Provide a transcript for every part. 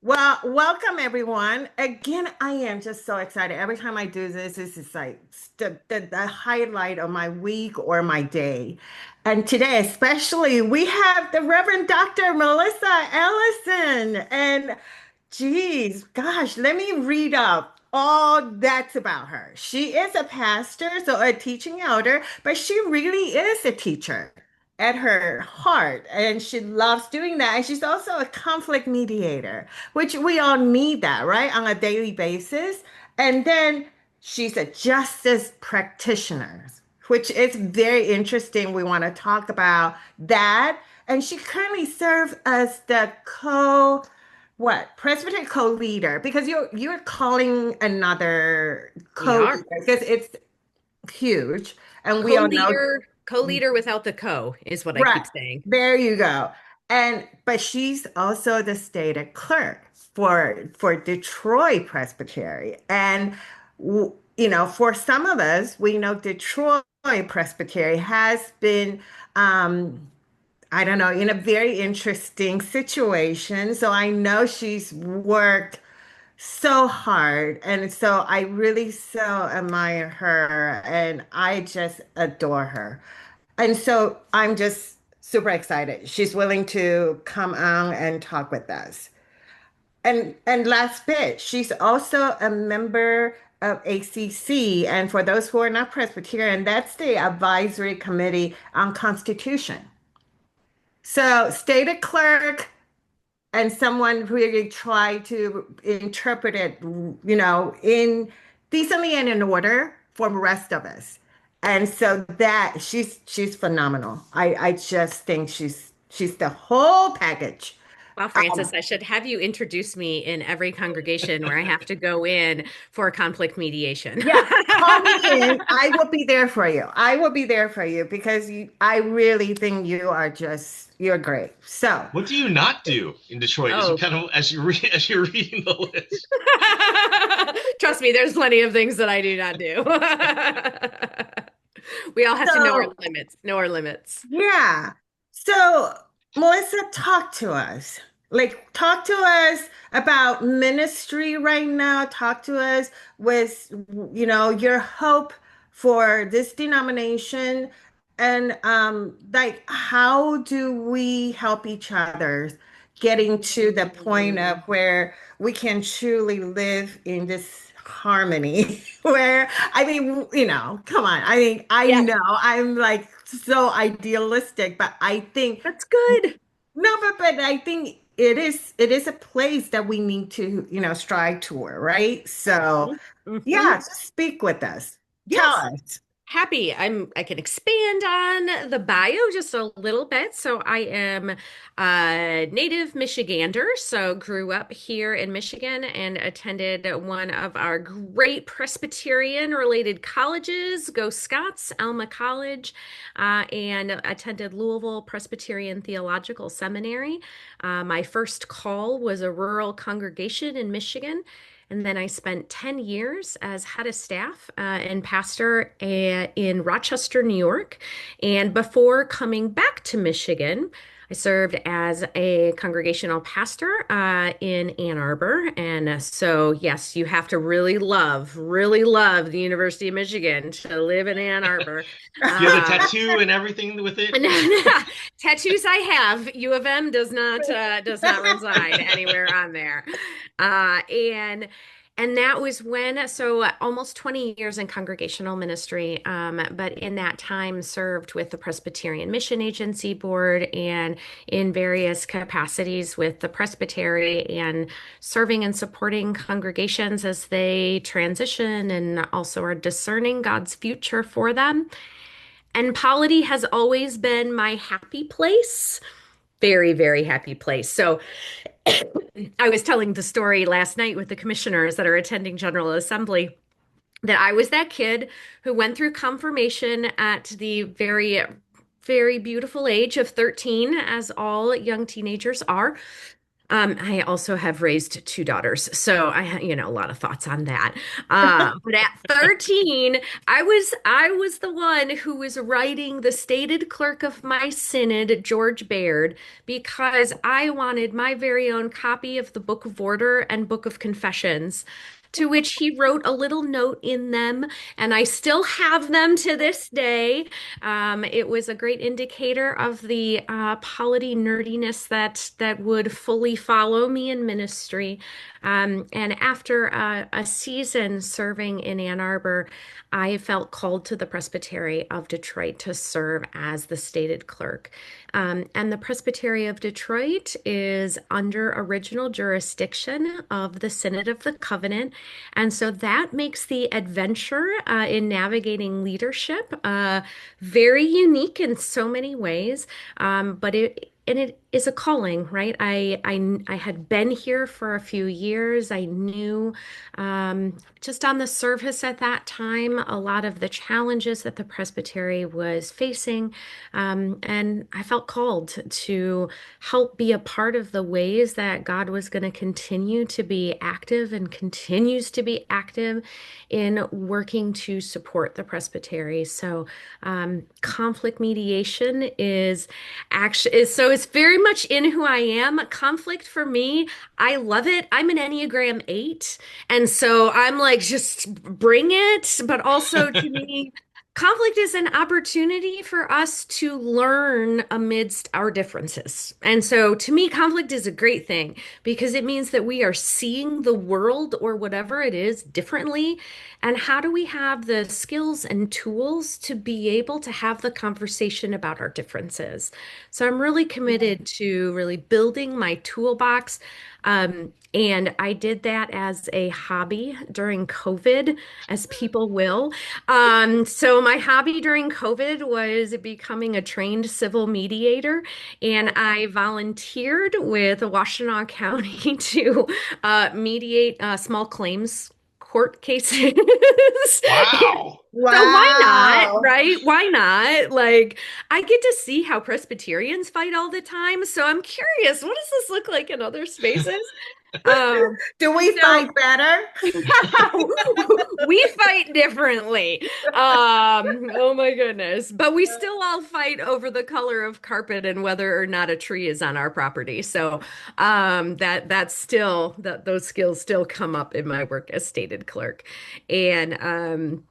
Well, welcome everyone. Again, I am just so excited. Every time I do this, this is like the highlight of my week or my day. And today, especially, we have the Reverend Dr. Melissa Ellison. And geez, gosh, let me read up all that's about her. She is a pastor, so a teaching elder, but she really is a teacher at her heart, and she loves doing that. And she's also a conflict mediator, which we all need that, right, on a daily basis. And then she's a justice practitioner, which is very interesting. We want to talk about that. And she currently serves as the Presbyterian co-leader, because you're calling another We are co-leader because it's huge, and we all know. co-leader without the co is what I Right. keep saying. There you go. And but she's also the state clerk for Detroit Presbytery. And for some of us, we know Detroit Presbytery has been I don't know, in a very interesting situation. So I know she's worked so hard. And so I really so admire her, and I just adore her. And so I'm just super excited. She's willing to come on and talk with us. And last bit, she's also a member of ACC. And for those who are not Presbyterian, that's the Advisory Committee on Constitution. So state clerk and someone really try to interpret it, in decently and in order for the rest of us. And so that she's phenomenal. I just think she's the whole package. Wow, Francis, I should have you introduce me in every congregation where I have to go in for conflict mediation. Yeah, call me in. I will be there for you. I will be there for you because I really think you're great. So, What do you not do in Detroit as you Oh, kind of as you're reading the list? trust me, there's plenty of things that I do not do. We all have to know our so limits, know our limits. yeah. So, Melissa, talk to us. Like, talk to us about ministry right now. Talk to us with, your hope for this denomination. And like, how do we help each other getting to the point of where we can truly live in this harmony? Where, I mean, come on. I mean, I Yes, know I'm like so idealistic, but I think that's good. no, but I think it is a place that we need to, strive toward, right? So, Hmm. yeah, just speak with us. Tell Yes. us. Happy. I can expand on the bio just a little bit. So I am a native Michigander, so grew up here in Michigan and attended one of our great Presbyterian related colleges, Go Scots, Alma College, and attended Louisville Presbyterian Theological Seminary. My first call was a rural congregation in Michigan. And then I spent 10 years as head of staff and pastor in Rochester, New York. And before coming back to Michigan, I served as a congregational pastor in Ann Arbor. And so, yes, you have to really love the University of Michigan to live in Ann Arbor. Do you have the Uh, tattoo and everything with it? Tattoos I have. U of M does not reside anywhere on there. Uh, and and that was when, so almost 20 years in congregational ministry, but in that time served with the Presbyterian Mission Agency Board and in various capacities with the presbytery and serving and supporting congregations as they transition and also are discerning God's future for them. And polity has always been my happy place. Very, very happy place. So I was telling the story last night with the commissioners that are attending General Assembly that I was that kid who went through confirmation at the very, very beautiful age of 13, as all young teenagers are. I also have raised two daughters, so a lot of thoughts on that. But at 13, I was the one who was writing the stated clerk of my synod, George Baird, because I wanted my very own copy of the Book of Order and Book of Confessions. To which he wrote a little note in them, and I still have them to this day. It was a great indicator of the polity nerdiness that would fully follow me in ministry. And after a season serving in Ann Arbor, I felt called to the Presbytery of Detroit to serve as the stated clerk. And the Presbytery of Detroit is under original jurisdiction of the Synod of the Covenant. And so that makes the adventure in navigating leadership very unique in so many ways. But it is a calling, right? I had been here for a few years. I knew just on the surface at that time a lot of the challenges that the presbytery was facing, and I felt called to help be a part of the ways that God was going to continue to be active and continues to be active in working to support the presbytery. So conflict mediation is actually so it's very much in who I am. Conflict for me, I love it. I'm an Enneagram 8, and so I'm like, just bring it. But also to me, conflict is an opportunity for us to learn amidst our differences. And so to me, conflict is a great thing because it means that we are seeing the world or whatever it is differently. And how do we have the skills and tools to be able to have the conversation about our differences? So I'm really committed to really building my toolbox. And I did that as a hobby during COVID, as people will. So my hobby during COVID was becoming a trained civil mediator, and I volunteered with Washtenaw County to mediate small claims court cases. Wow. So why not, Wow. right? Why not? Like, I get to see how Presbyterians fight all the time, so I'm curious, what does this look like in other spaces? Um, Do we so fight better? we fight differently. Oh my goodness. But we still all fight over the color of carpet and whether or not a tree is on our property. So that's still that those skills still come up in my work as stated clerk. And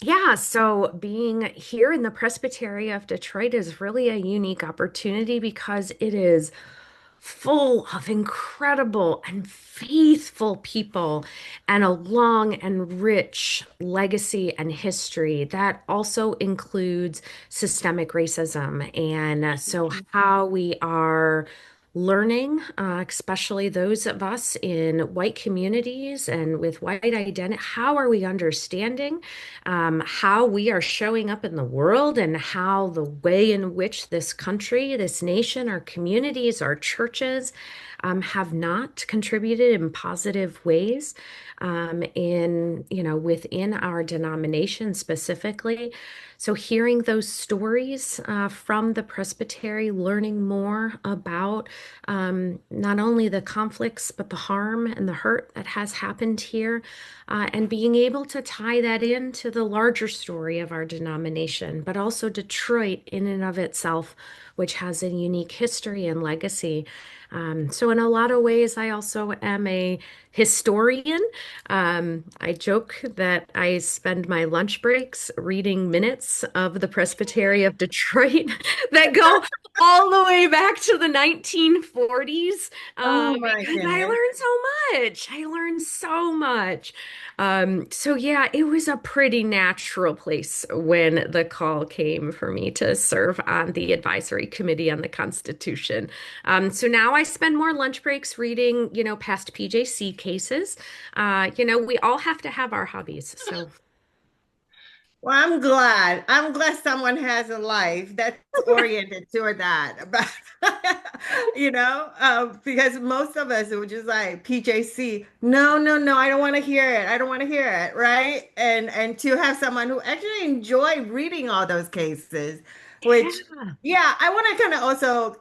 yeah, so being here in the Presbytery of Detroit is really a unique opportunity because it is full of incredible and faithful people and a long and rich legacy and history that also includes systemic racism. And so, how we are learning, especially those of us in white communities and with white identity, how are we understanding how we are showing up in the world and how the way in which this country, this nation, our communities, our churches have not contributed in positive ways within our denomination specifically. So hearing those stories from the presbytery, learning more about not only the conflicts, but the harm and the hurt that has happened here, and being able to tie that into the larger story of our denomination, but also Detroit in and of itself, which has a unique history and legacy. So in a lot of ways, I also am a historian. I joke that I spend my lunch breaks reading minutes of the Presbytery of Detroit that go all the way back to the 1940s, Oh my because I goodness. learned so much. I learned so much. So yeah, it was a pretty natural place when the call came for me to serve on the advisory committee on the Constitution. So now I spend more lunch breaks reading, past PJC cases. We all have to have our hobbies. So Well, I'm glad. I'm glad someone has a life that's oriented toward that. But because most of us it was just like PJC. No, no, no. I don't want to hear it. I don't want to hear it. Right? And to have someone who actually enjoyed reading all those cases, which yeah. yeah, I want to kind of also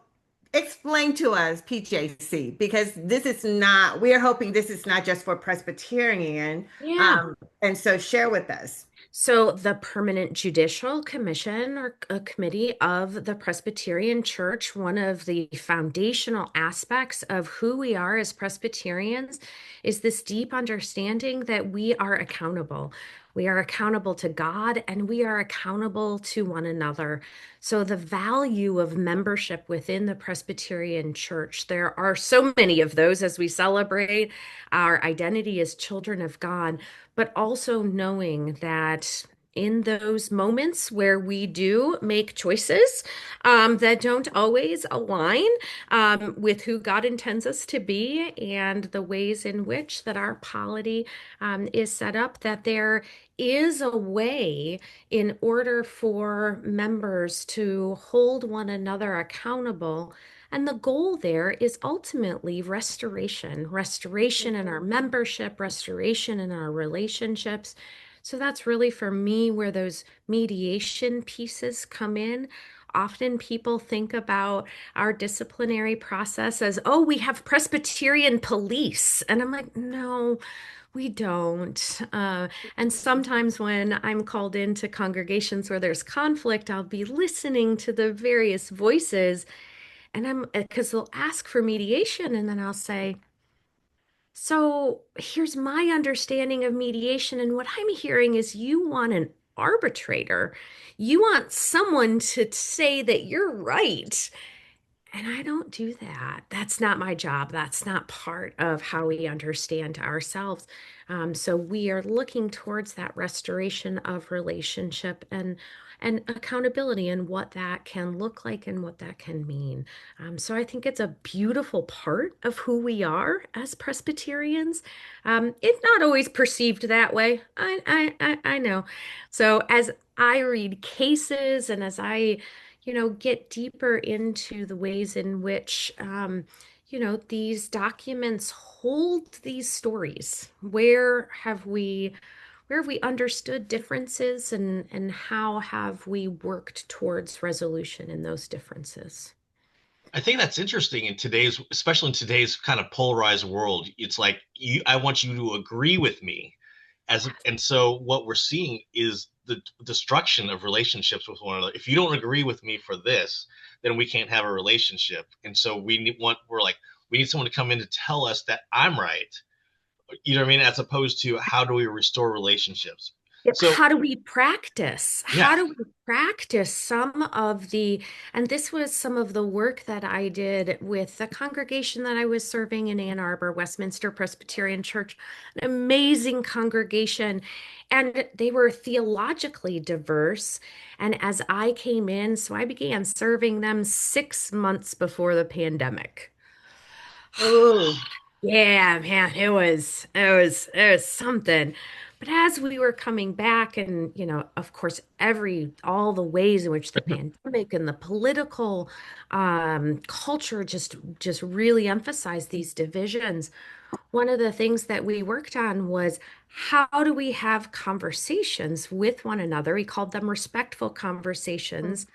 explain to us PJC, because this is not, we're hoping this is not just for Presbyterian. Yeah. Um, and so share with us. So, the Permanent Judicial Commission, or a committee of the Presbyterian Church, one of the foundational aspects of who we are as Presbyterians is this deep understanding that we are accountable. We are accountable to God and we are accountable to one another. So, the value of membership within the Presbyterian Church, there are so many of those as we celebrate our identity as children of God, but also knowing that in those moments where we do make choices that don't always align with who God intends us to be and the ways in which that our polity is set up, that there is a way in order for members to hold one another accountable. And the goal there is ultimately restoration, restoration in our membership, restoration in our relationships. So that's really for me where those mediation pieces come in. Often people think about our disciplinary process as, oh, we have Presbyterian police. And I'm like, no, we don't. And sometimes when I'm called into congregations where there's conflict, I'll be listening to the various voices and I'm because they'll ask for mediation, and then I'll say, so here's my understanding of mediation. And what I'm hearing is you want an arbitrator. You want someone to say that you're right. And I don't do that. That's not my job. That's not part of how we understand ourselves. So we are looking towards that restoration of relationship and accountability and what that can look like and what that can mean. So I think it's a beautiful part of who we are as Presbyterians. It's not always perceived that way. I know. So as I read cases and as I get deeper into the ways in which, these documents hold these stories. Where have we understood differences and how have we worked towards resolution in those differences? I think that's interesting in today's, especially in today's kind of polarized world. It's like I want you to agree with me, and so what we're seeing is the destruction of relationships with one another. If you don't agree with me for this, then we can't have a relationship. And so we need someone to come in to tell us that I'm right. You know what I mean? As opposed to how do we restore relationships? Yep. So How do we practice? yeah, How do we practice some of and this was some of the work that I did with the congregation that I was serving in Ann Arbor, Westminster Presbyterian Church, an amazing congregation. And they were theologically diverse. And as I came in, so I began serving them 6 months before the pandemic. Oh, Yeah, man, it was something. But as we were coming back and, of course, all the ways in which the pandemic and the political culture just really emphasized these divisions, one of the things that we worked on was how do we have conversations with one another? We called them respectful conversations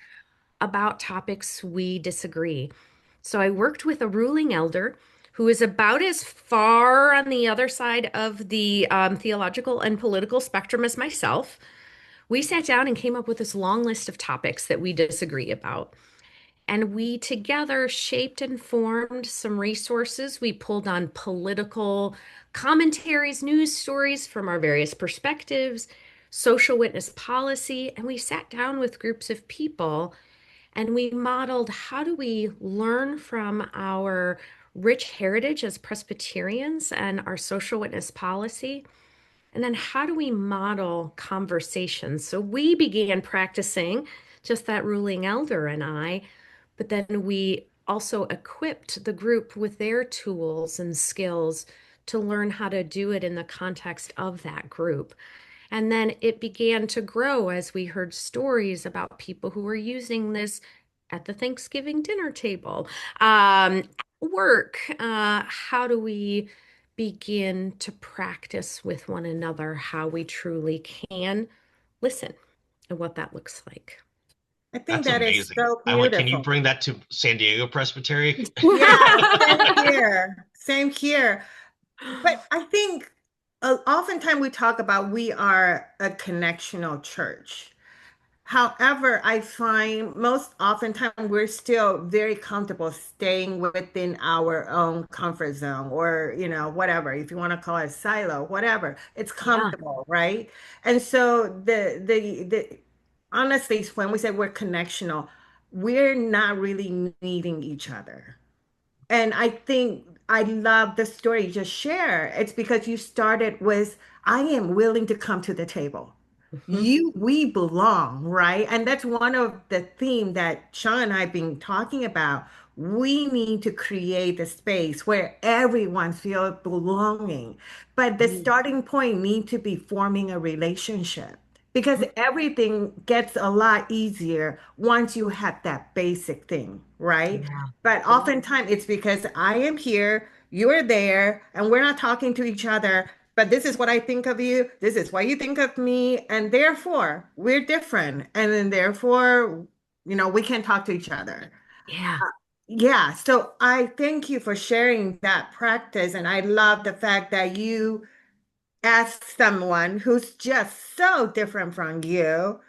about topics we disagree. So I worked with a ruling elder who is about as far on the other side of the theological and political spectrum as myself. We sat down and came up with this long list of topics that we disagree about. And we together shaped and formed some resources. We pulled on political commentaries, news stories from our various perspectives, social witness policy, and we sat down with groups of people and we modeled how do we learn from our rich heritage as Presbyterians and our social witness policy? And then how do we model conversations? So we began practicing just that ruling elder and I, but then we also equipped the group with their tools and skills to learn how to do it in the context of that group. And then it began to grow as we heard stories about people who were using this at the Thanksgiving dinner table, at work. How do we begin to practice with one another how we truly can listen and what that looks like? I think That's that is amazing. so I'm like, can you beautiful. bring that to San Diego Presbytery? Yeah, same here. Same here. But I think oftentimes we talk about we are a connectional church. However, I find most oftentimes we're still very comfortable staying within our own comfort zone or, whatever, if you want to call it silo, whatever. It's Yeah. comfortable, right? And so the honestly, when we say we're connectional, we're not really needing each other. And I think I love the story you just shared. It's because you started with, I am willing to come to the table. Mhm. We belong, right? And that's one of the theme that Sean and I have been talking about. We need to create a space where everyone feels belonging. But the Mm. starting point need to be forming a relationship because everything gets a lot easier once you have that basic thing, right? Yeah. But oftentimes it's because I am here, you're there, and we're not talking to each other. But this is what I think of you. This is what you think of me. And therefore, we're different. And then therefore, we can talk to each other. Yeah. Yeah. So I thank you for sharing that practice. And I love the fact that you ask someone who's just so different from you,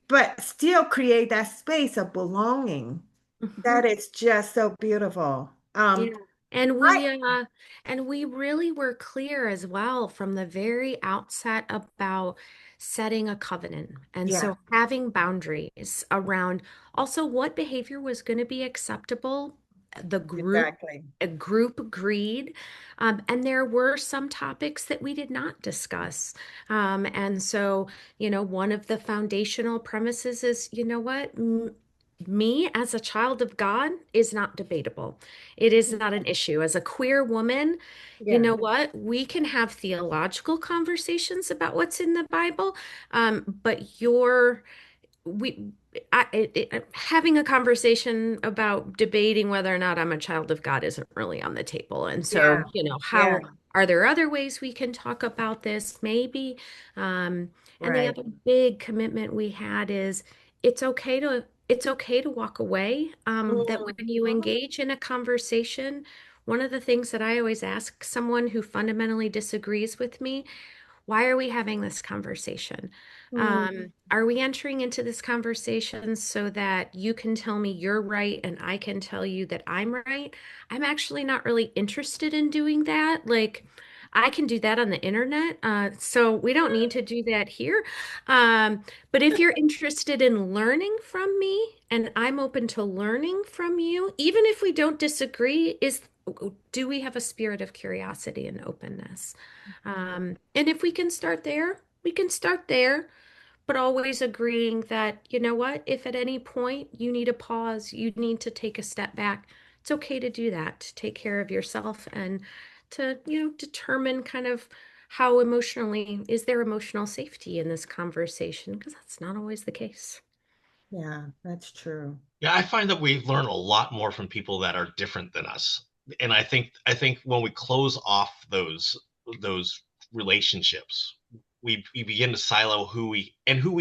but still create that space of belonging. Mhm. That is just so beautiful. Yeah. And I we really were clear as well from the very outset about setting a covenant. And yeah, so having boundaries around also what behavior was going to be acceptable, the group exactly. a group agreed. And there were some topics that we did not discuss. And so, one of the foundational premises is, you know what? Me as a child of God is not debatable. It is not an issue. As a queer woman, you Yeah, know what? We can have theological conversations about what's in the Bible, but we having a conversation about debating whether or not I'm a child of God isn't really on the table. And yeah, so, yeah, how are there other ways we can talk about this? Maybe. And the right. other big commitment we had is it's okay to walk away. That when you Mhm. engage in a conversation, one of the things that I always ask someone who fundamentally disagrees with me, why are we having this conversation? Mhm. Are we entering into this conversation so that you can tell me you're right and I can tell you that I'm right? I'm actually not really interested in doing that. Like, I can do that on the internet, so we don't need to do that here. But if you're interested in learning from me and I'm open to learning from you, even if we don't disagree, do we have a spirit of curiosity and openness? And if we can start there, we can start there, but always agreeing that, you know what, if at any point you need a pause, you need to take a step back, it's okay to do that, to take care of yourself and to, determine kind of how emotionally, is there emotional safety in this conversation? Because that's not always the case. Yeah, that's true. Yeah, I find that we learn a lot more from people that are different than us. And I think when we close off those relationships, we begin to silo who we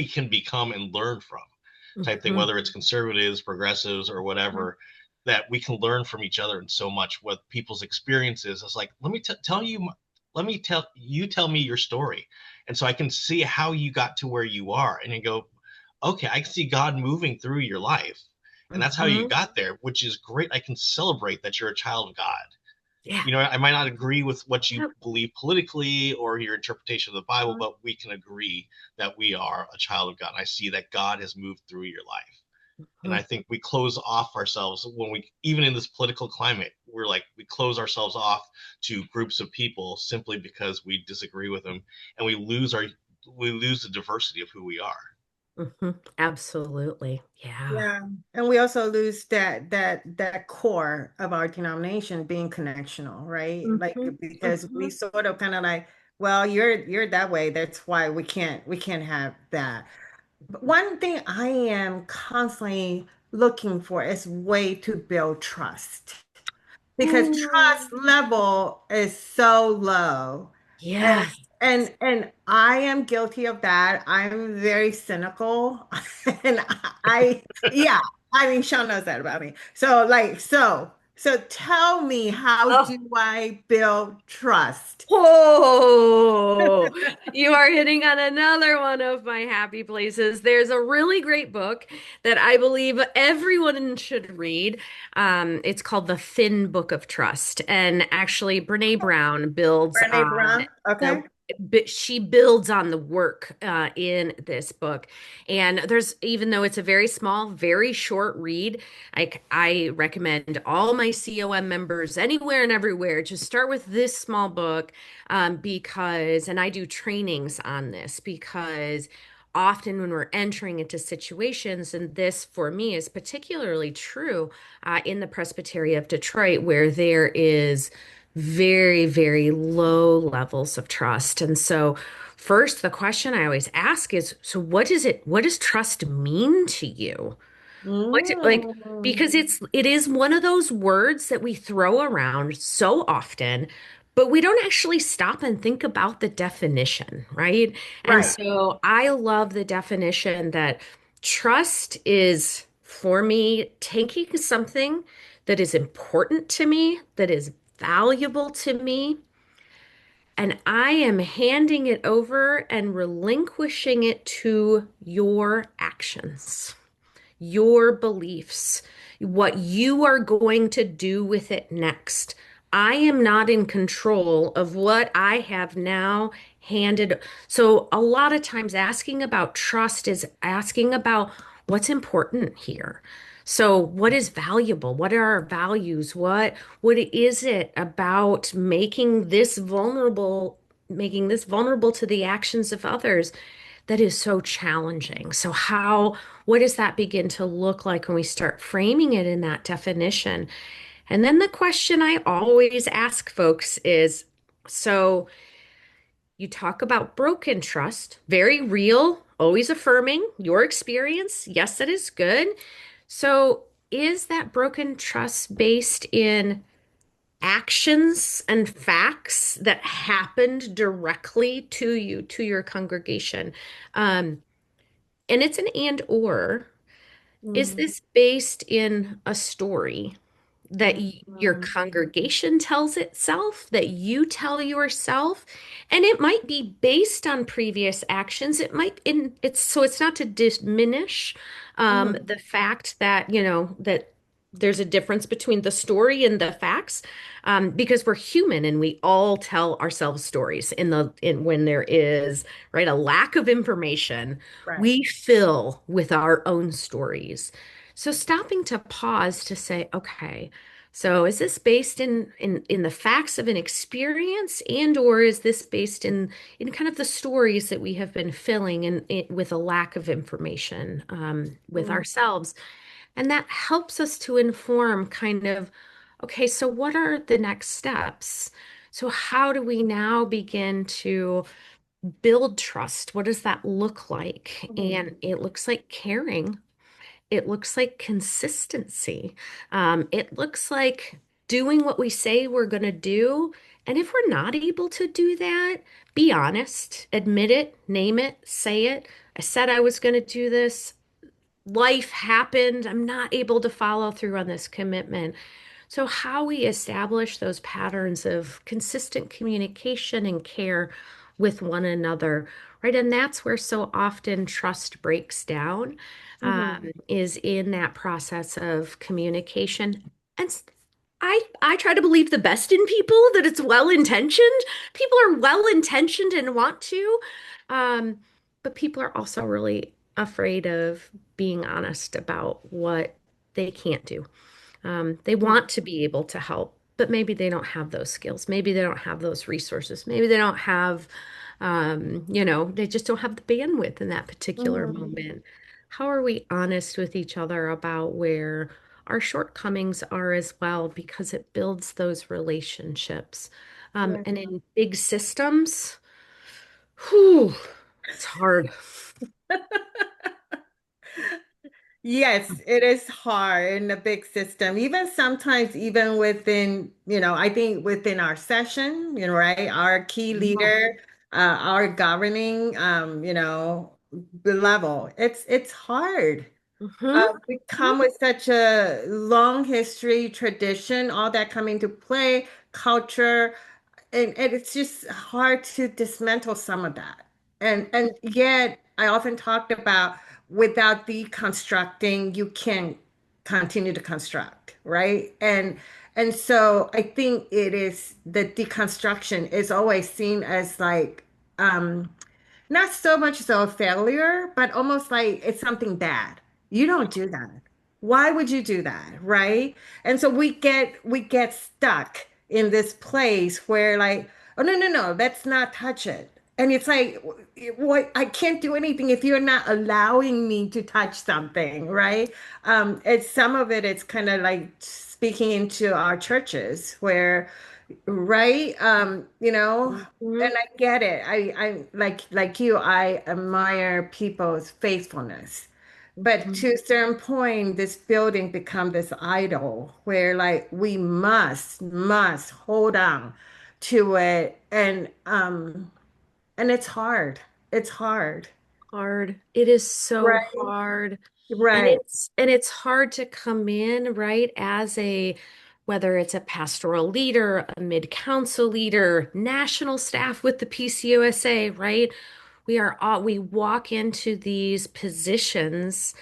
can become and learn from type thing, Mhm. whether it's conservatives, progressives, or whatever, that we can learn from each other in so much what people's experiences. It's like, let me tell me your story. And so I can see how you got to where you are and then go, okay, I can see God moving through your life and that's how you Mhm. got there, which is great. I can celebrate that you're a child of God. Yeah. I might not agree with what you Yep. believe politically or your interpretation of the Bible, Mhm. but we can agree that we are a child of God. And I see that God has moved through your life. And I think we close off ourselves when even in this political climate, we close ourselves off to groups of people simply because we disagree with them and we lose the diversity of who we are. Absolutely. Yeah. Yeah. And we also lose that core of our denomination being connectional, right? Like Mhm. because we Mhm. sort of kind of like, well, you're that way. That's why we can't have that. But one thing I am constantly looking for is way to build trust because trust Ooh. level is so low. Yeah. And I am guilty of that. I'm very cynical. And yeah, I mean, Sean knows that about me. So tell me, how do Oh, I build trust? oh, you are hitting on another one of my happy places. There's a really great book that I believe everyone should read. It's called The Thin Book of Trust. And actually, Brene Brown builds Brene on Brown. Okay. she builds on the work in this book. And there's, even though it's a very small, very short read, I recommend all my COM members anywhere and everywhere just start with this small book, because, and I do trainings on this because often when we're entering into situations, and this for me is particularly true in the Presbytery of Detroit, where there is very, very low levels of trust. And so, first, the question I always ask is, so what does trust mean to you? Like, Mm, because it is one of those words that we throw around so often, but we don't actually stop and think about the definition, right? And right. so I love the definition that trust is, for me, taking something that is important to me, that is valuable to me, and I am handing it over and relinquishing it to your actions, your beliefs, what you are going to do with it next. I am not in control of what I have now handed. So, a lot of times, asking about trust is asking about what's important here. So, what is valuable? What are our values? What is it about making this vulnerable to the actions of others that is so challenging? So, what does that begin to look like when we start framing it in that definition? And then the question I always ask folks is, so you talk about broken trust, very real, always affirming your experience. Yes, that is good. So, is that broken trust based in actions and facts that happened directly to you, to your congregation? Um, and it's an and or. Is Mm, this based in a story that your mm, congregation tells itself, that you tell yourself? And it might be based on previous actions. It might, it's so it's not to diminish mm, the fact that, that there's a difference between the story and the facts, because we're human and we all tell ourselves stories in when there is, right, a lack of information, right. we fill with our own stories. So stopping to pause to say, okay, so is this based in the facts of an experience, and or is this based in kind of the stories that we have been filling with a lack of information with Mm, ourselves? And that helps us to inform kind of, okay, so what are the next steps? So how do we now begin to build trust? What does that look like? mm, And it looks like caring. It looks like consistency. It looks like doing what we say we're going to do. And if we're not able to do that, be honest, admit it, name it, say it. I said I was going to do this. Life happened. I'm not able to follow through on this commitment. So, how we establish those patterns of consistent communication and care with one another, right? And that's where so often trust breaks down, mhm, is in that process of communication. And I try to believe the best in people, that it's well intentioned. People are well intentioned and want to, um, but people are also really afraid of being honest about what they can't do. They mhm, want to be able to help, but maybe they don't have those skills. Maybe they don't have those resources. Maybe they don't have, they just don't have the bandwidth in that particular mhm. moment. How are we honest with each other about where our shortcomings are as well? Because it builds those relationships. Yeah. And in big systems, whew, it's hard. Yes, it is hard in the big system. Even sometimes, even within, I think within our session, right, our key Mhm. leader, our governing, level, it's hard. Mhm. We come with such a long history, tradition, all that come into play, culture, and it's just hard to dismantle some of that. And yet, I often talked about without deconstructing, you can't continue to construct, right? And so I think it is the deconstruction is always seen as like um not so much so a failure, but almost like it's something bad. You don't do that. Why would you do that, right? And so we get stuck in this place where like, oh no, no, no, let's not touch it. And it's like, what I can't do anything if you're not allowing me to touch something, right? It's some of it, it's kind of like speaking into our churches where right? And Mhm. I get it. I like you, I admire people's faithfulness. But Mhm. to a certain point, this building become this idol where like we must hold on to it. And it's hard. It's hard. Hard. It is so Right. hard. Right. And it's hard to come in, right, as a whether it's a pastoral leader, a mid-council leader, national staff with the PCUSA, right? We walk into these positions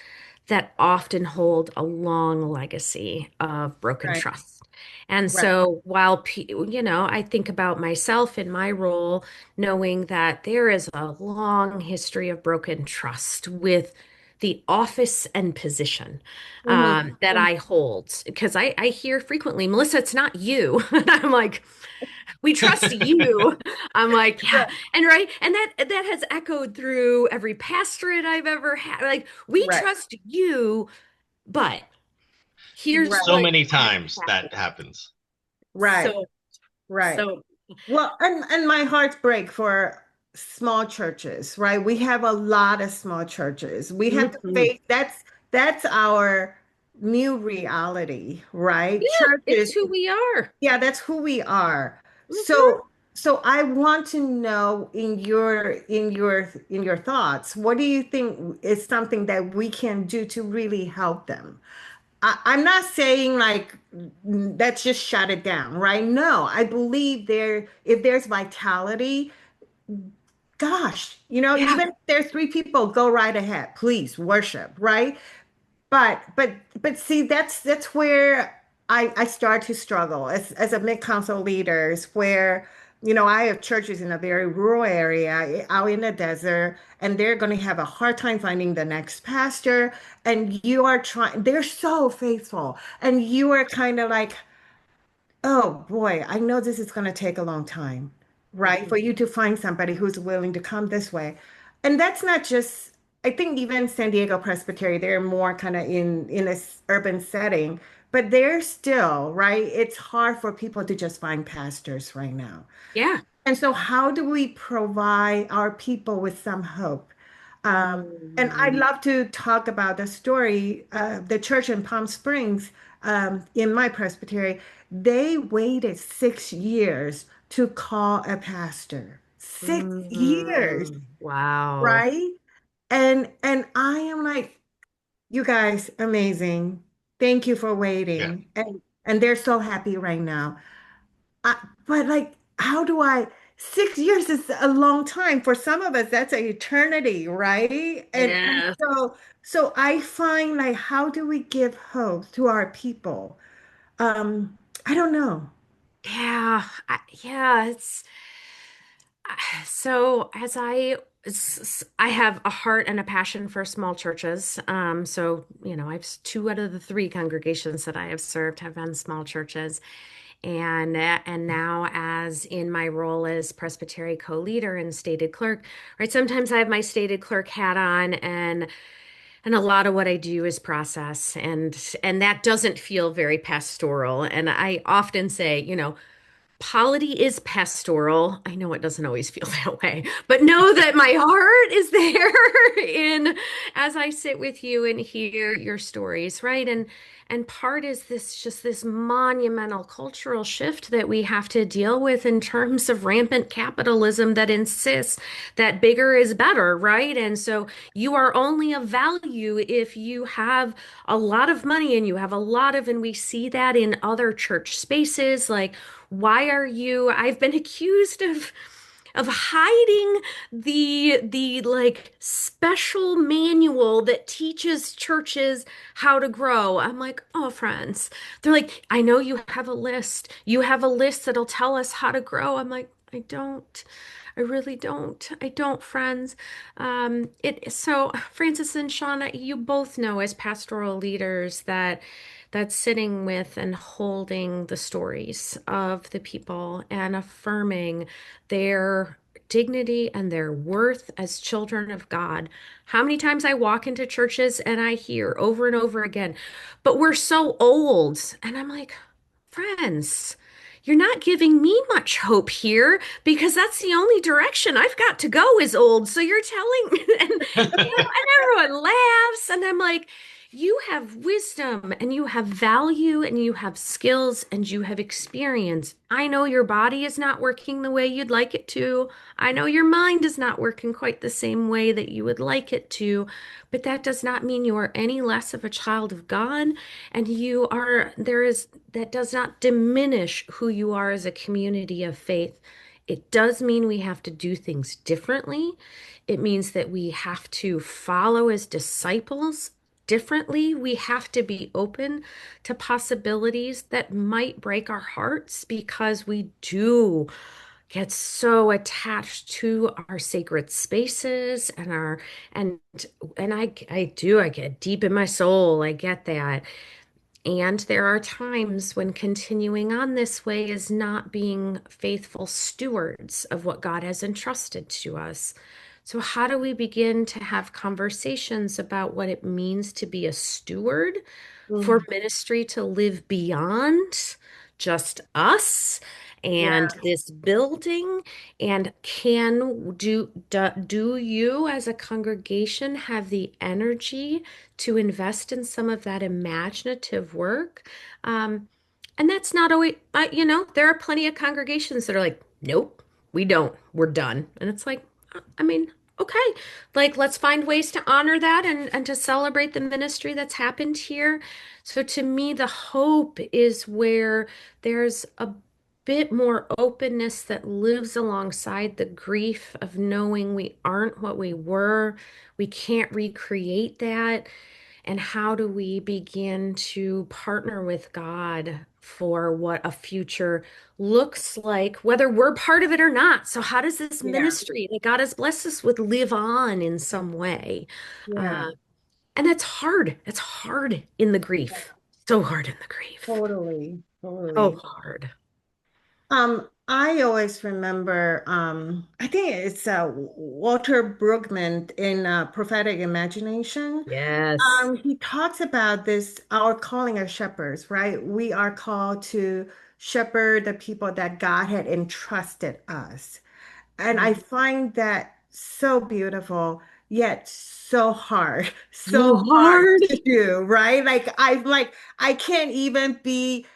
that often hold a long legacy of broken Right. trust. And Right. so I think about myself in my role, knowing that there is a long history of broken trust with the office and position Mhm. that I hold. Because I hear frequently, Melissa, it's not you. And I'm like, we trust you. I'm like, yeah. Right. And right. And that has echoed through every pastorate I've ever had. Like, we Right. trust you, but here's Right. So what many has times that happened. happens. Right. So, Right. so, Well, and my heart's break for small churches, right? We have a lot of small churches. We have to mhm. face that's our new reality, right? Yeah, Churches, it's who we are. yeah, that's who we are. Hmm. So I want to know in your thoughts, what do you think is something that we can do to really help them? I'm not saying like let's just shut it down, right? No, I believe if there's vitality, gosh, Yeah, even if there's three people, go right ahead, please worship, right? But see, that's where I start to struggle as a mid-council leaders where I have churches in a very rural area out in the desert, and they're going to have a hard time finding the next pastor, and you are trying, they're so faithful, and you are kind of like, oh boy, I know this is going to take a long time, right? For mhm. you to find somebody who's willing to come this way. And that's not just, I think even San Diego Presbytery, they're more kind of in this urban setting, but they're still, right? It's hard for people to just find pastors right now. Yeah. And so, how do we provide our people with some hope? And I'd Mm, love to talk about the story. The church in Palm Springs, in my presbytery, they waited 6 years to call a pastor. 6 years, wow. right? And I am like, you guys, amazing. Thank you for Yeah. waiting. And they're so happy right now. I, but like, how do I? 6 years is a long time. For some of us, that's an eternity, right? And Yeah. so I find like, how do we give hope to our people? I don't know. Yeah, it's so as I have a heart and a passion for small churches. I've two out of the three congregations that I have served have been small churches. And now as in my role as Presbytery co-leader and stated clerk, right? Sometimes I have my stated clerk hat on and a lot of what I do is process and that doesn't feel very pastoral. And I often say, Polity is pastoral. I know it doesn't always feel that way, but know that my heart is there in as I sit with you and hear your stories, right? And part is this just this monumental cultural shift that we have to deal with in terms of rampant capitalism that insists that bigger is better, right? And so you are only of value if you have a lot of money and you have a lot of, and we see that in other church spaces like why are you I've been accused of hiding the like special manual that teaches churches how to grow. I'm like, "Oh, friends." They're like, "I know you have a list. You have a list that'll tell us how to grow." I'm like, "I don't. I really don't. I don't, friends." It so Francis and Shauna, you both know as pastoral leaders that that's sitting with and holding the stories of the people and affirming their dignity and their worth as children of God. How many times I walk into churches and I hear over and over again, but we're so old. And I'm like, friends, you're not giving me much hope here because that's the only direction I've got to go is old. So you're telling me, and everyone laughs. And I'm like, you have wisdom and you have value and you have skills and you have experience. I know your body is not working the way you'd like it to. I know your mind is not working quite the same way that you would like it to, but that does not mean you are any less of a child of God. And you are, there is, that does not diminish who you are as a community of faith. It does mean we have to do things differently. It means that we have to follow as disciples differently. We have to be open to possibilities that might break our hearts because we do get so attached to our sacred spaces and our and I get deep in my soul. I get that. And there are times when continuing on this way is not being faithful stewards of what God has entrusted to us. So, how do we begin to have conversations about what it means to be a steward for Mm, ministry to live beyond just us and yeah, this building? And do you as a congregation have the energy to invest in some of that imaginative work? Um, and that's not always, there are plenty of congregations that are like, nope, we don't, we're done. And it's like, I mean, okay, like let's find ways to honor that and to celebrate the ministry that's happened here. So to me, the hope is where there's a bit more openness that lives alongside the grief of knowing we aren't what we were. We can't recreate that. And how do we begin to partner with God for what a future looks like, whether we're part of it or not? So, how does this yeah, ministry that God has blessed us with live on in some way? yeah, Uh, and that's hard. It's hard in the grief. So hard in the grief. totally, So totally. hard. I always remember, I think it's Walter Brueggemann in Prophetic Imagination. Yes. He talks about this, our calling as shepherds, right? We are called to shepherd the people that God had entrusted us. And I find that so beautiful, yet so hard, So so hard hard. to do, right? I can't even be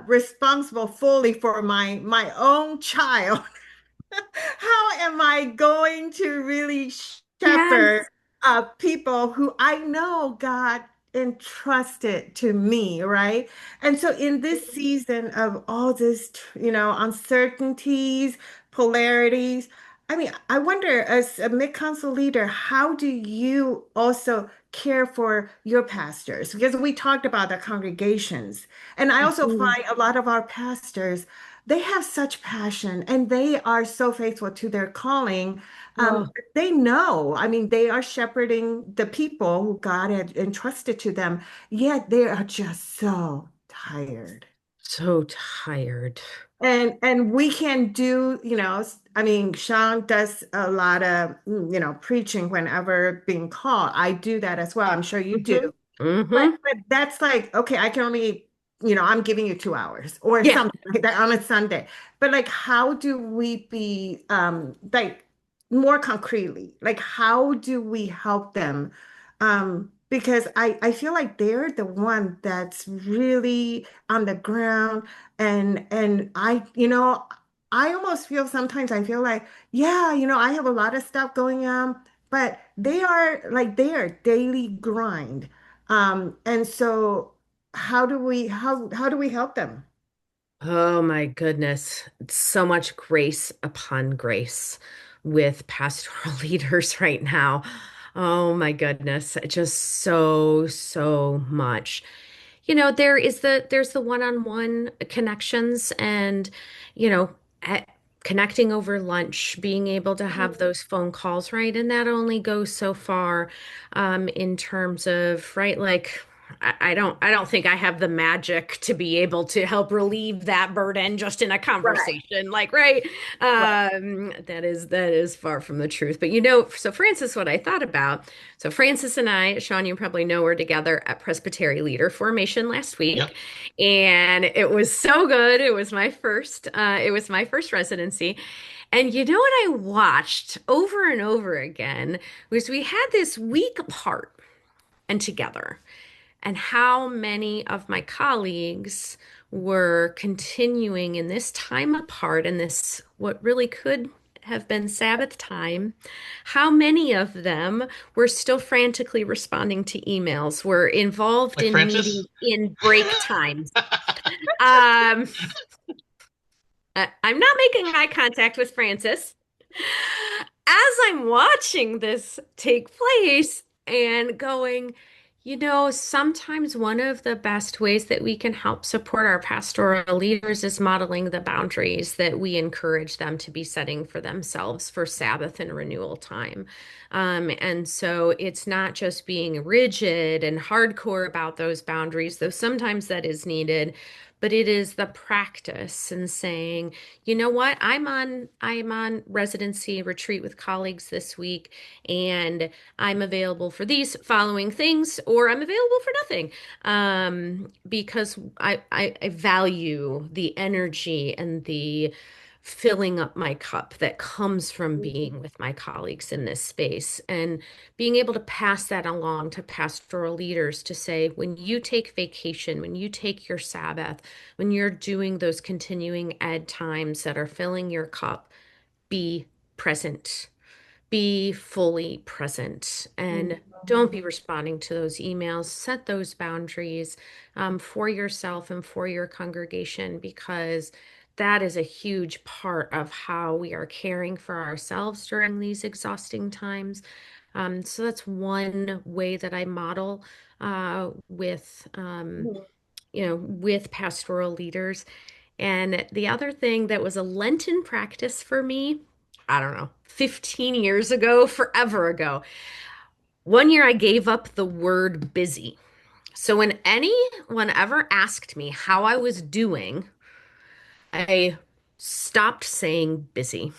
responsible fully for my own child. How am I going to really shepherd Yes. people who I know God entrusted to me, right? And so in this season of all this, uncertainties, polarities, I mean, I wonder, as a mid-council leader, how do you also care for your pastors? Because we talked about the congregations, and I also Mhm. find a lot of our pastors they have such passion and they are so faithful to their calling. Oh, They know, I mean, they are shepherding the people who God had entrusted to them, yet they are just so tired. so tired. And we can do, I mean, Sean does a lot of, preaching whenever being called. I do that as well. I'm sure you Hmm. do. Hmm. But that's like, okay, I can only, I'm giving you 2 hours or Yeah. something like that on a Sunday. But like, how do we be like more concretely? Like, how do we help them? Because I feel like they're the one that's really on the ground and I almost feel sometimes I feel like, yeah, I have a lot of stuff going on, but they are like their daily grind. And so how do we help them? Oh my goodness. So much grace upon grace with pastoral leaders right now. Oh my goodness. Just so, so much. There's the one-on-one connections and, you know, at, connecting over lunch, being able to have those phone calls, right? And that only goes so far in terms of, right, like I don't think I have the magic to be able to help relieve that burden just in a Right, conversation, like, right? right. That is far from the truth. But so Francis, what I thought about, so Francis and I, Sean, you probably know, were together at Presbytery Leader Formation last week, Yep. and it was so good. It was my first residency. And you know what I watched over and over again was we had this week apart and together and how many of my colleagues were continuing in this time apart in this what really could have been Sabbath time, how many of them were still frantically responding to emails, were involved Like in Francis? meetings in break times. Um, I'm not making eye contact with Francis. As I'm watching this take place and going, sometimes one of the best ways that we can help support our pastoral leaders is modeling the boundaries that we encourage them to be setting for themselves for Sabbath and renewal time. And so it's not just being rigid and hardcore about those boundaries, though sometimes that is needed, but it is the practice and saying, you know what? I'm on residency retreat with colleagues this week, and I'm available for these following things, or I'm available for nothing. Because I value the energy and the filling up my cup that comes from being with my colleagues in this space and being able to pass that along to pastoral leaders to say, when you take vacation, when you take your Sabbath, when you're doing those continuing ed times that are filling your cup, be present, be fully present, and don't be responding to those emails. Set those boundaries for yourself and for your congregation, because that is a huge part of how we are caring for ourselves during these exhausting times. So that's one way that I model with pastoral leaders. And the other thing that was a Lenten practice for me, I don't know, 15 years ago, forever ago. One year I gave up the word busy. So when anyone ever asked me how I was doing, I stopped saying busy.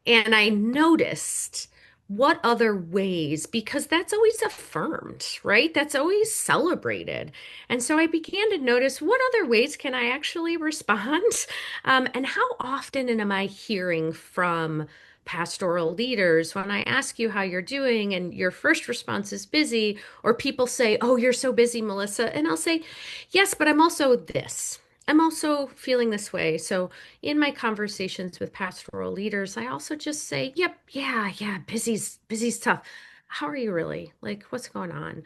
And I noticed what other ways, because that's always affirmed, right? That's always celebrated. And so I began to notice what other ways can I actually respond? And how often am I hearing from pastoral leaders when I ask you how you're doing and your first response is busy, or people say, "Oh, you're so busy, Melissa." And I'll say, "Yes, but I'm also this. I'm also feeling this way." So in my conversations with pastoral leaders, I also just say, "Yep, yeah, yeah, busy's tough. How are you really? Like, what's going on?"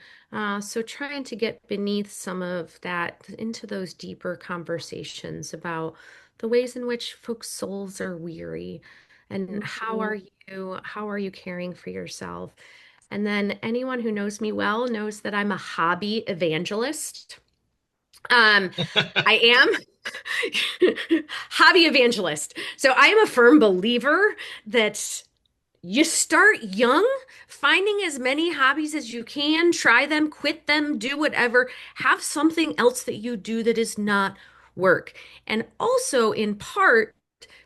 So trying to get beneath some of that into those deeper conversations about the ways in which folks' souls are weary and how are you caring for yourself? And then anyone who knows me well knows that I'm a hobby evangelist. Um, I am hobby evangelist. So I am a firm believer that you start young, finding as many hobbies as you can, try them, quit them, do whatever, have something else that you do that is not work. And also, in part,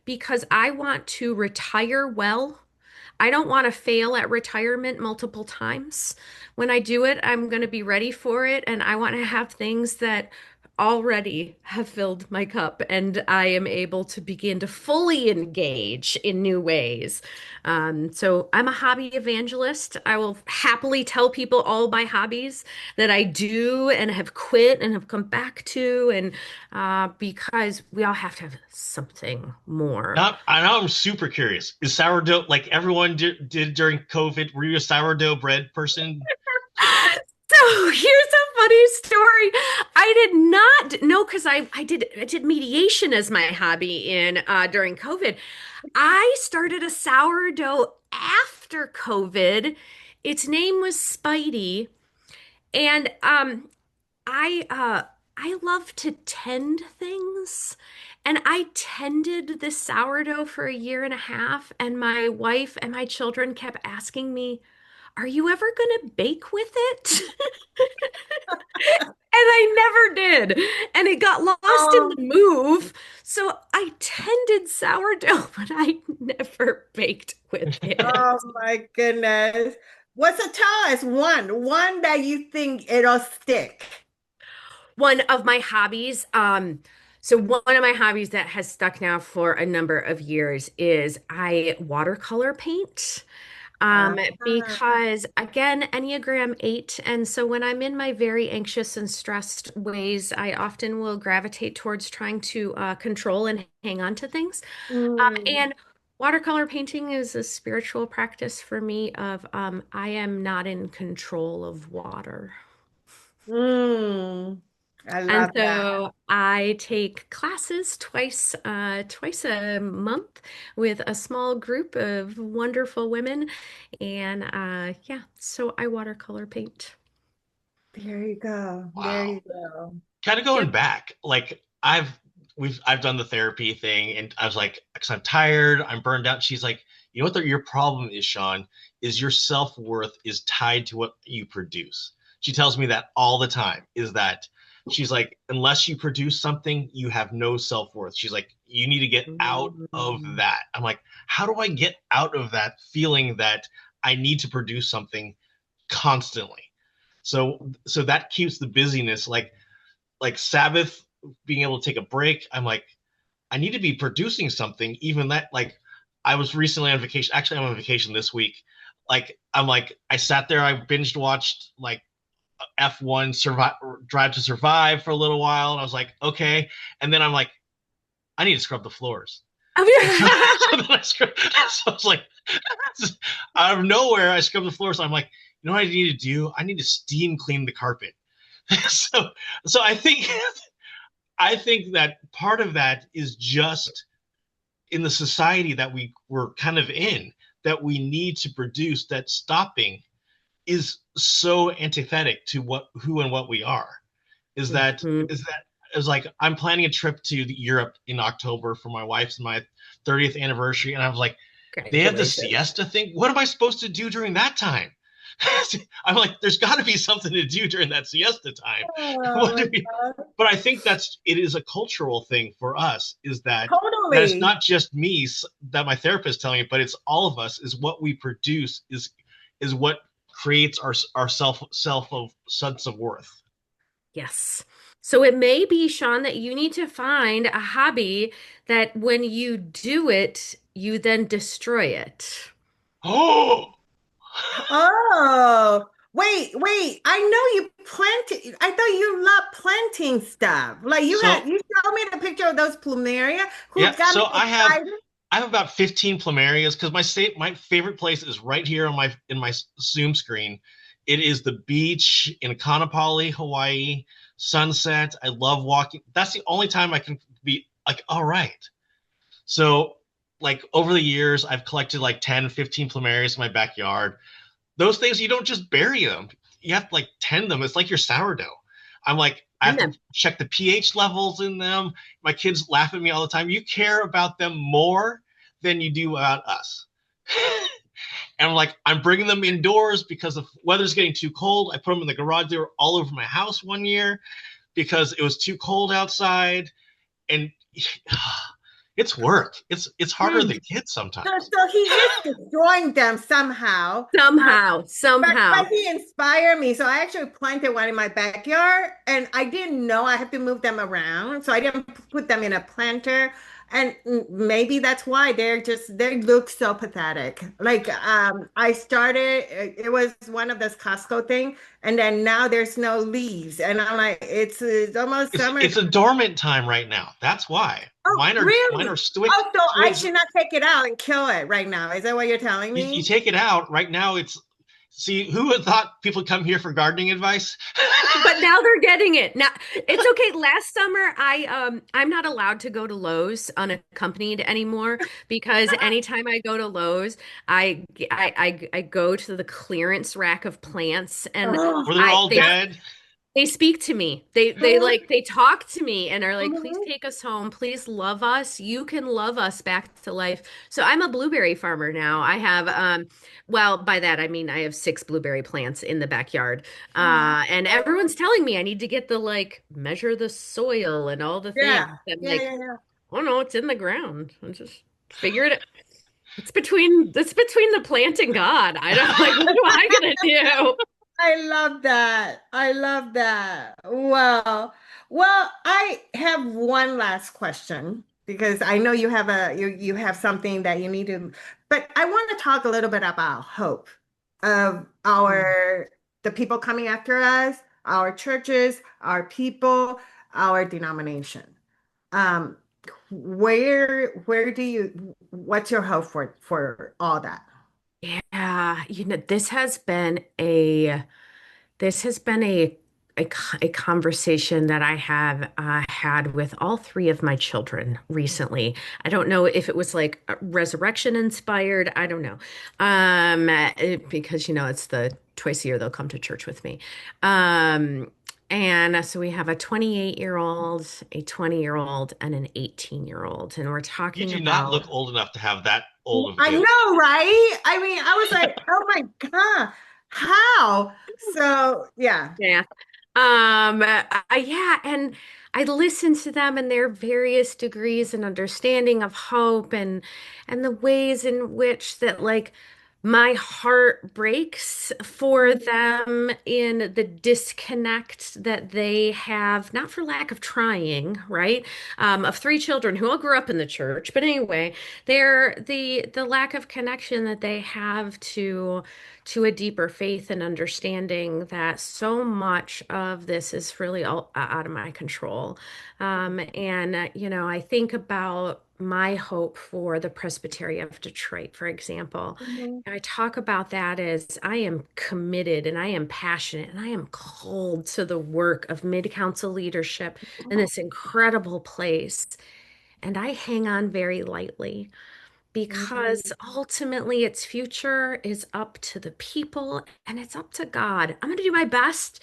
because I want to retire well. I don't want to fail at retirement multiple times. When I do it, I'm going to be ready for it, and I want to have things that already have filled my cup and I am able to begin to fully engage in new ways. So I'm a hobby evangelist. I will happily tell people all my hobbies that I do and have quit and have come back to, and because we all have to have something more. Now I'm super curious. Is sourdough like everyone did during COVID? Were you a sourdough bread person? So here's a funny story. I did not know because I did mediation as my hobby in during COVID. I started a sourdough after COVID. Its name was Spidey, and I love to tend things. And I tended this sourdough for a year and a half, and my wife and my children kept asking me, "Are you ever going to bake with it?" And I never did. And it got lost in the Oh, move. So I tended sourdough, but I never baked with oh it. my goodness. What's a tell us one that you think it'll stick? One of my hobbies, so one of my hobbies that has stuck now for a number of years is I watercolor paint. Ah, Because again, Enneagram 8. And so when I'm in my very anxious and stressed ways, I often will gravitate towards trying to control and hang on to things. mm, And watercolor painting is a spiritual practice for me of I am not in control of water. mm. I And love that. so I take classes twice a month with a small group of wonderful women. And yeah, so I watercolor paint. There you go. There Wow. you go. Kind of Yep. going back, like I've done the therapy thing, and I was like, because I'm tired, I'm burned out. She's like, you know what your problem is, Sean, is your self-worth is tied to what you produce. She tells me that all the time, is that she's like, unless you produce something, you have no self-worth. She's like, you need to get out of Mm, that. I'm like, how do I get out of that feeling that I need to produce something constantly? So that keeps the busyness like Sabbath, being able to take a break. I'm like, I need to be producing something. Even that, like, I was recently on vacation. Actually, I'm on vacation this week. Like, I'm like, I sat there, I binged watched like F1 survive, Drive to Survive for a little while, and I was like, okay. And then I'm like, I need to scrub the floors. And so, so then I scrubbed. So I was like, out of nowhere, I scrubbed the floors. So I'm like, you know what I need to do? I need to steam clean the carpet. so so I think that part of that is just in the society that we were kind of in, that we need to produce, that stopping is so antithetic to what who and what we are. Is that Mhm. is that is like I'm planning a trip to Europe in October for my wife's and my 30th anniversary, and I was like, they have the Congratulations. siesta thing. What am I supposed to do during that time? I'm like, there's got to be something to do during that siesta time. oh What my do we? God. But I think it is a cultural thing for us. Is that it's Totally. not just me that my therapist is telling me, but it's all of us. Is what we produce is what creates our self of sense of worth. Yes. So it may be, Sean, that you need to find a hobby that when you do it, you then destroy it. Oh, Oh, wait. I know you planted. I thought you love planting stuff. Like so you showed me the picture of those plumeria who yeah, got me so excited. I have about 15 plumerias because my favorite place is right here on my Zoom screen. It is the beach in Kaanapali, Hawaii, sunset. I love walking. That's the only time I can be like, all right. So like over the years, I've collected like 10, 15 plumerias in my backyard. Those things, you don't just bury them. You have to like tend them. It's like your sourdough. I'm like, I have And to then, check the pH levels in them. My kids laugh at me all the time. You care about them more than you do about us. And I'm like, I'm bringing them indoors because the weather's getting too cold. I put them in the garage. They were all over my house one year because it was too cold outside. And It's work. It's harder Hmm. than kids So, sometimes. so he is destroying them somehow. Somehow, But somehow. he inspired me. So I actually planted one in my backyard and I didn't know I had to move them around. So I didn't put them in a planter. And maybe that's why they look so pathetic. Like I started, it was one of those Costco thing, and then now there's no leaves. And I'm like, it's almost summer. It's a dormant time right now. That's why. Oh, Mine are really? stoic Oh, so I twigs. should not take it out and kill it right now. Is that what you're telling You me? take it out right now. It's see who would thought people come here for gardening advice. But now they're getting it. Now it's okay. Last summer, I'm not allowed to go to Lowe's unaccompanied anymore because anytime I go to Lowe's, I go to the clearance rack of plants and Oh, Where they're I all they dead. they speak to me. They talk to me and are like, please take us home. Please love us. You can love us back to life. So I'm a blueberry farmer now. I have well, by that I mean I have 6 blueberry plants in the backyard. And everyone's telling me I need to get the like measure the soil and all the things. yeah, I'm yeah, like, yeah, yeah. oh no, it's in the ground. I just figured it. It's between the plant and God. I don't like what am I gonna do? I love that. I love that. Well, I have one last question because I know you have something that you need to, but I want to talk a little bit about hope of our the people coming after us, our churches, our people, our denomination. Um, where do you what's your hope for all that? Yeah, this has been a conversation that I have had with all 3 of my children recently. I don't know if it was like resurrection inspired. I don't know. Because it's the twice a year they'll come to church with me. Um, and so we have a 28-year-old, a 20-year-old, and an 18-year-old, and we're You talking do not about look old enough to have that old of a I kid. know, right? I mean, I was like, oh my God, how? So, yeah. yeah. Yeah, and I listen to them and their various degrees and understanding of hope and the ways in which that like my heart breaks for them in the disconnect that they have, not for lack of trying, right? Of 3 children who all grew up in the church, but anyway, they're the lack of connection that they have to a deeper faith and understanding that so much of this is really all out of my control. I think about my hope for the Presbytery of Detroit, for example. Mhm. I talk about that as I am committed and I am passionate and I am called to the work of mid-council leadership in this incredible place. And I hang on very lightly because Mhm. ultimately its future is up to the people and it's up to God. I'm going to do my best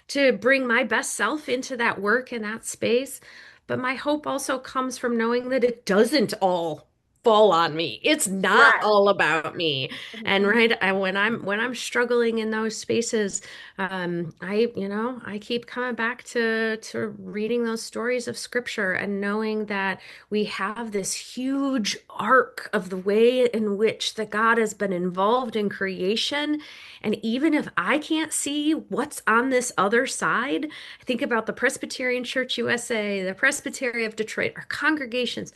to bring my best self into that work and that space, but my hope also comes from knowing that it doesn't all fall on me. It's not Right. all about me. And Mhm. right, when I'm struggling in those spaces, I keep coming back to reading those stories of scripture and knowing that we have this huge arc of the way in which that God has been involved in creation. And even if I can't see what's on this other side, I think about the Presbyterian Church USA, the Presbytery of Detroit, our congregations.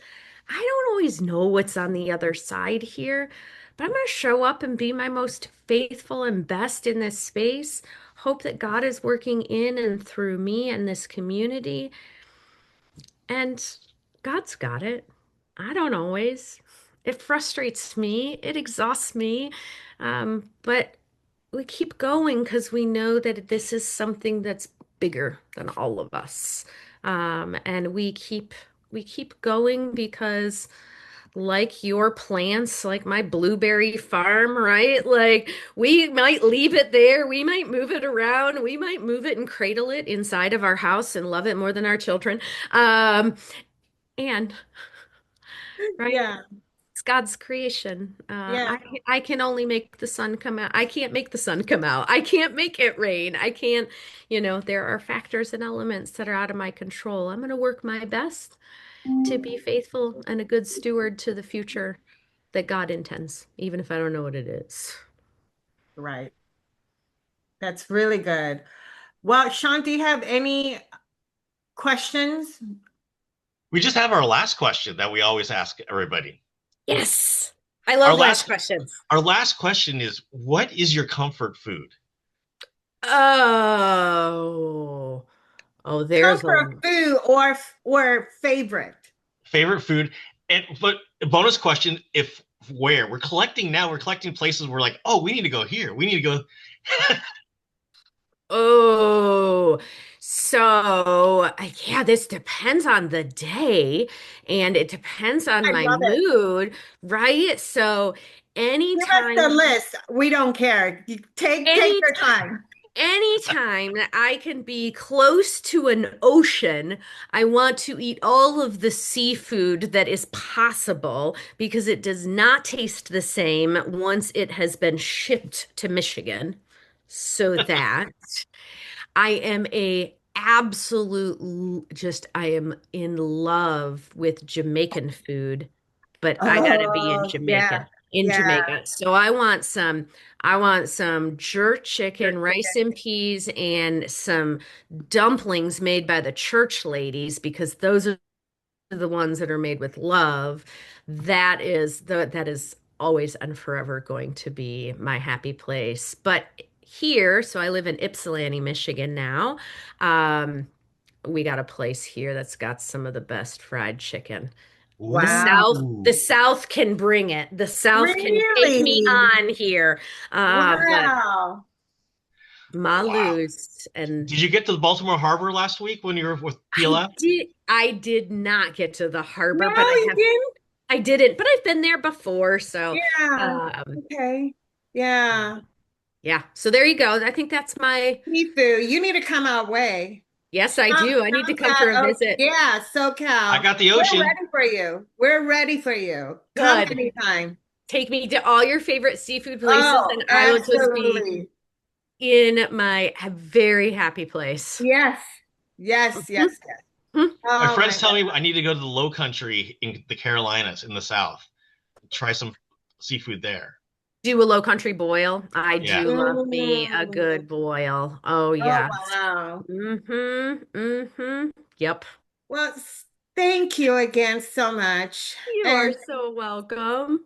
I don't always know what's on the other side here, but I'm going to show up and be my most faithful and best in this space. Hope that God is working in and through me and this community. And God's got it. I don't always. It frustrates me, it exhausts me. But we keep going because we know that this is something that's bigger than all of us. And we keep going because like your plants, like my blueberry farm, right? Like we might leave it there, we might move it around, we might move it and cradle it inside of our house and love it more than our children. Um, and right, Yeah. it's God's creation. Yeah. I can only make the sun come out. I can't make the sun come out. I can't make it rain. I can't. There are factors and elements that are out of my control. I'm going to work my best to be faithful and a good steward to the future that God intends, even if I don't know what it is. Right. That's really good. Well, Sean, do you have any questions? We just have our last question that we always ask everybody. Yes. I Our love last last questions. our last question is, what is your comfort food? Oh, oh, there's a Comfort food or favorite? Favorite food? And but bonus question, if where we're collecting now, we're collecting places we're like, oh, we need to go here. We need to go. Oh, so yeah, this depends on the day and it depends on I my love it. mood, right? So Give us the anytime, list. We don't care. You take any your time. anytime that I can be close to an ocean, I want to eat all of the seafood that is possible because it does not taste the same once it has been shipped to Michigan. So that I am a absolute just I am in love with Jamaican food, but I gotta be in Oh, yeah. Yeah. Jamaica. So I want some jerk chicken, rice and peas, and some dumplings made by the church ladies because those are the ones that are made with love. That is always and forever going to be my happy place. But here, so I live in Ypsilanti, Michigan now. Um, we got a place here that's got some of the best fried chicken. The Ooh. South can bring it. The South can take me Really? on here. But Wow. Wow. Malus and Did you get to the Baltimore Harbor last week when you were with PLF? I did not get to the harbor, No, but you didn't? I didn't, but I've been there before, so Yeah. um Okay. Yeah. yeah. So there you go. I think that's my Seafood. You need to come our way. yes, I Come, do. I need to come SoCal. for a Oh, visit. yeah, I SoCal. got the We're ocean. ready for you. We're ready for you. Come Good. anytime. Take me to all your favorite seafood places, Oh, and I will just be absolutely. in my very happy place. Yes. Yes, yes, yes. My Oh friends my tell God. me I need to go to the Low Country in the Carolinas in the South, try some seafood there. Do a low country boil. I Yeah. do love me a Mm. good boil. Oh Oh, yes. wow. Mm-hmm. Mm-hmm. Yep. Well, thank you again so much. You are And so welcome.